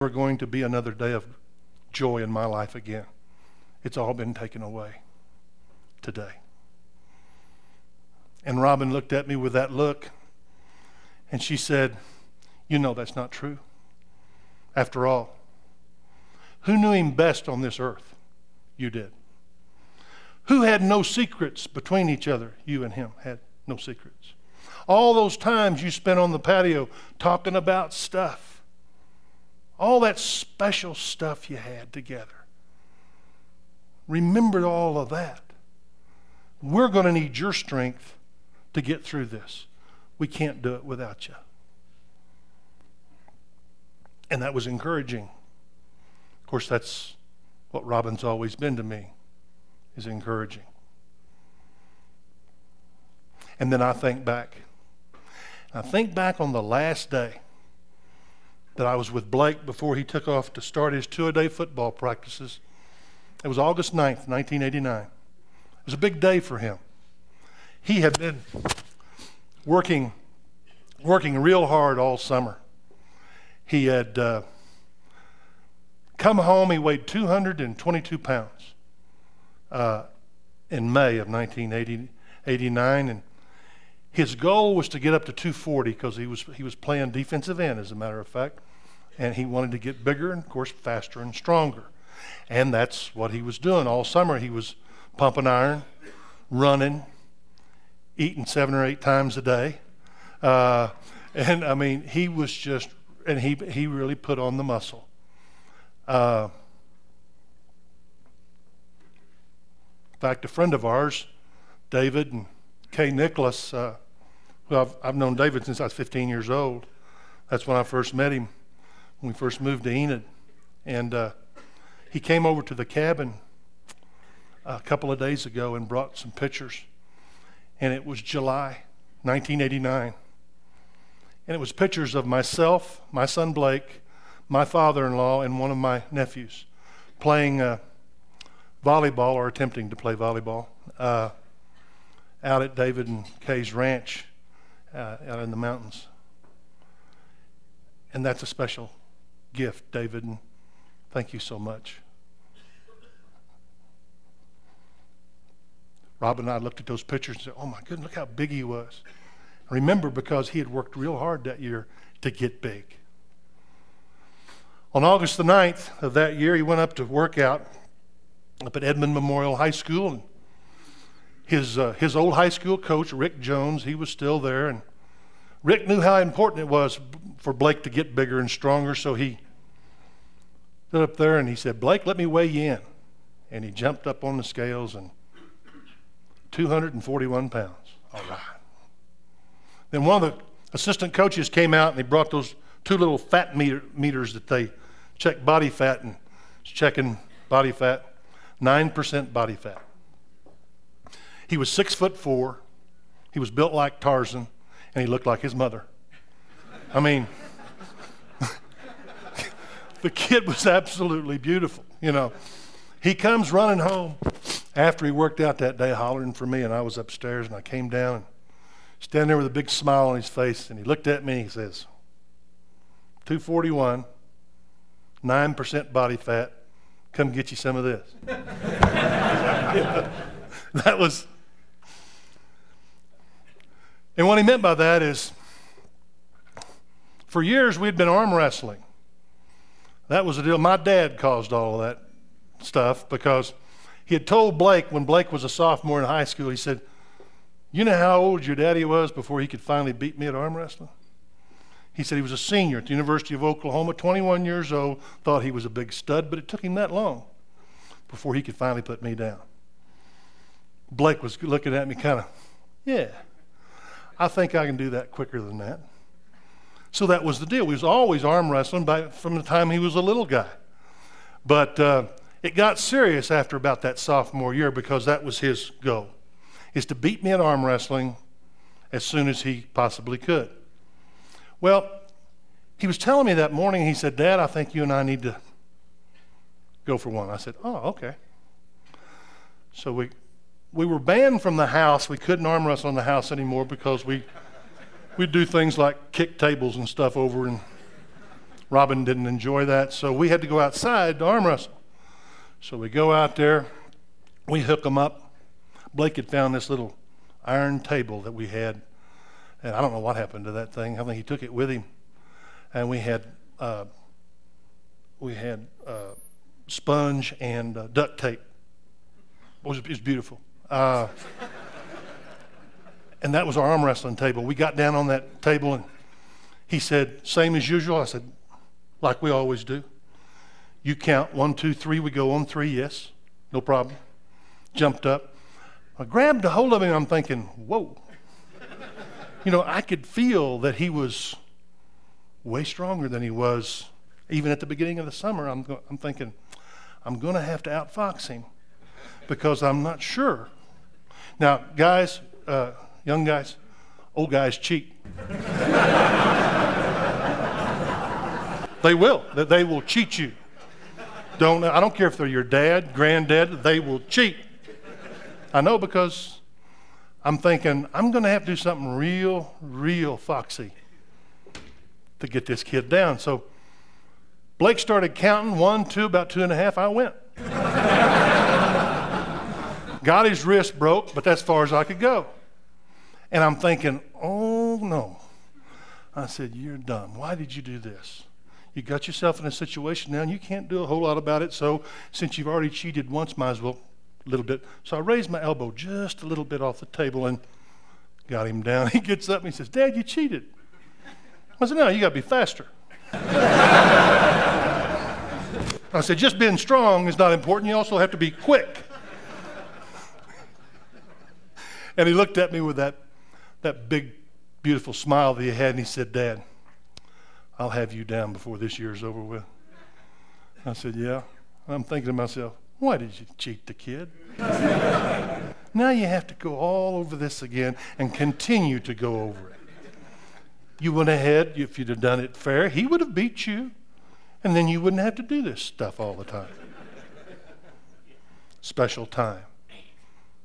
never going to be another day of joy in my life again. It's all been taken away today. And Robin looked at me with that look, and she said, you know that's not true. After all, who knew him best on this earth? You did. Who had no secrets between each other? You and him had no secrets. All those times you spent on the patio talking about stuff, all that special stuff you had together. Remember all of that. We're going to need your strength to get through this. We can't do it without you. And that was encouraging. Of course, that's what Robin's always been to me, is encouraging. And then I think back. I think back on the last day that I was with Blake before he took off to start his two-a-day football practices. It was August 9th, 1989. It was a big day for him. He had been working real hard all summer. He had come home. He weighed 222 pounds in May of 1989, and his goal was to get up to 240 because he was playing defensive end, as a matter of fact, and he wanted to get bigger and, of course, faster and stronger. And that's what he was doing all summer. He was pumping iron, running, eating 7 or 8 times a day, and I mean he was just, and he really put on the muscle. In fact, a friend of ours, David and Kay Nicholas, well, I've known David since I was 15 years old. That's when I first met him, when we first moved to Enid. And he came over to the cabin a couple of days ago and brought some pictures. And it was July 1989. And it was pictures of myself, my son Blake, my father-in-law, and one of my nephews playing volleyball, or attempting to play volleyball, out at David and Kay's ranch out in the mountains. And that's a special gift, David, and thank you so much. Robin and I looked at those pictures and said, oh my goodness, look how big he was. Remember, because he had worked real hard that year to get big. On August the 9th of that year, he went up to work out up at Edmond Memorial High School, and his old high school coach, Rick Jones, he was still there, and Rick knew how important it was for Blake to get bigger and stronger, so he stood up there and he said, Blake, let me weigh you in. And he jumped up on the scales, and 241 pounds. All right. Then one of the assistant coaches came out and they brought those 2 little fat meters that they check body fat, and checking body fat, 9% body fat. He was 6'4". He was built like Tarzan, and he looked like his mother. I mean, the kid was absolutely beautiful, you know. He comes running home after he worked out that day, hollering for me, and I was upstairs, and I came down and standing there with a big smile on his face, and he looked at me and he says, 241, 9% body fat, come get you some of this. That was, and what he meant by that is, for years we'd been arm wrestling. That was the deal. My dad caused all of that stuff because he had told Blake, when Blake was a sophomore in high school, he said, you know how old your daddy was before he could finally beat me at arm wrestling? He said he was a senior at the University of Oklahoma, 21 years old, thought he was a big stud, but it took him that long before he could finally put me down. Blake was looking at me kind of, yeah, I think I can do that quicker than that. So that was the deal. He was always arm wrestling from the time he was a little guy. But it got serious after about that sophomore year, because that was his goal, is to beat me at arm wrestling as soon as he possibly could. Well, he was telling me that morning, he said, Dad, I think you and I need to go for one. I said, oh, okay. So we were banned from the house. We couldn't arm wrestle in the house anymore because we'd do things like kick tables and stuff over in Robin didn't enjoy that, so we had to go outside to arm wrestle. So we go out there, we hook them up. Blake had found this little iron table that we had, and I don't know what happened to that thing. I think he took it with him, and we had sponge and duct tape. It was beautiful. And that was our arm wrestling table. We got down on that table, and he said, same as usual. I said, like we always do. You count 1, 2, 3. We go on 3. Yes, no problem. Jumped up. I grabbed a hold of him. I'm thinking, whoa. You know, I could feel that he was way stronger than he was even at the beginning of the summer. I'm thinking, I'm going to have to outfox him because I'm not sure. Now, guys, young guys, old guys cheat. They will. They will cheat you. I don't care if they're your dad, granddad, they will cheat. I know, because I'm thinking, I'm going to have to do something real foxy to get this kid down. So Blake started counting 1, 2, about 2.5. I went. Got his wrist broke, but that's as far as I could go. And I'm thinking, oh no. I said, you're dumb. Why did you do this? You got yourself in a situation now and you can't do a whole lot about it. So since you've already cheated once, might as well a little bit. So I raised my elbow just a little bit off the table and got him down. He gets up and he says, Dad, you cheated. I said, no, you got to be faster. I said, just being strong is not important. You also have to be quick. And he looked at me with that big, beautiful smile that he had, and he said, Dad, I'll have you down before this year's over with. I said, yeah. I'm thinking to myself, why did you cheat the kid? Now you have to go all over this again and continue to go over it. You went ahead, if you'd have done it fair, he would have beat you, and then you wouldn't have to do this stuff all the time. Special time,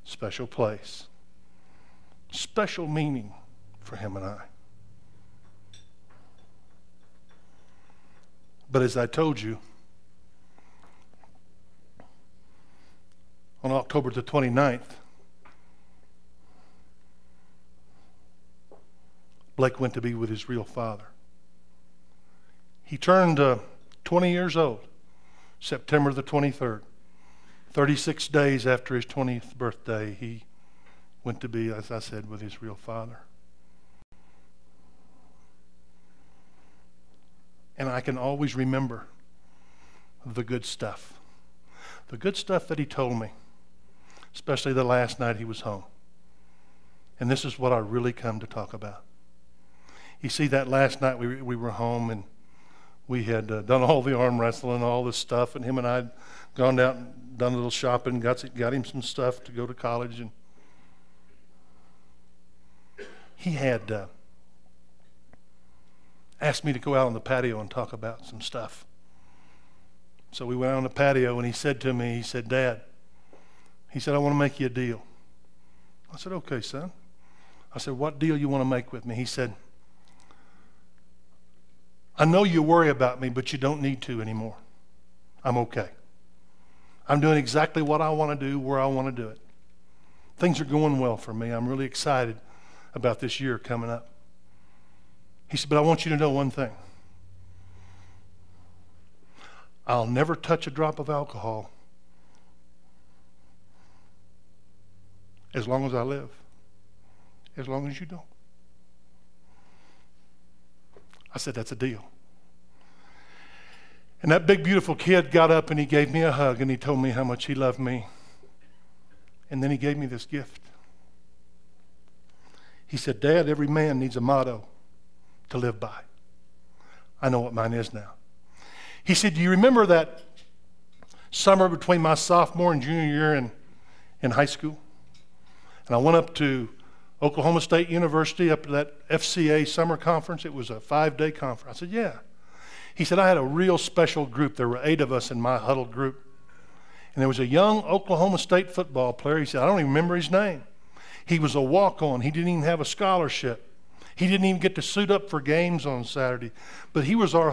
special place, special meaning for him and I. But as I told you, on October the 29th, Blake went to be with his real father. He turned 20 years old, September the 23rd. 36 days after his 20th birthday, he went to be, as I said, with his real father. And I can always remember the good stuff. The good stuff that he told me, especially the last night he was home. And this is what I really come to talk about. You see, that last night we were home and we had done all the arm wrestling, all this stuff, and him and I had gone out and done a little shopping, got him some stuff to go to college. And he had asked me to go out on the patio and talk about some stuff. So we went out on the patio and he said to me, he said, Dad, he said, I want to make you a deal. I said, okay, son. I said, what deal you want to make with me? He said, I know you worry about me, but you don't need to anymore. I'm okay. I'm doing exactly what I want to do, where I want to do it. Things are going well for me. I'm really excited about this year coming up. He said, but I want you to know one thing. I'll never touch a drop of alcohol as long as I live, as long as you don't. I said, that's a deal. And that big, beautiful kid got up and he gave me a hug and he told me how much he loved me. And then he gave me this gift. He said, Dad, every man needs a motto to live by. I know what mine is now. He said, do you remember that summer between my sophomore and junior year in high school? And I went up to Oklahoma State University, up to that FCA summer conference. It was a 5-day conference. I said, yeah. He said, I had a real special group. There were 8 of us in my huddled group. And there was a young Oklahoma State football player. He said, I don't even remember his name. He was a walk-on. He didn't even have a scholarship. He didn't even get to suit up for games on Saturday. But he was our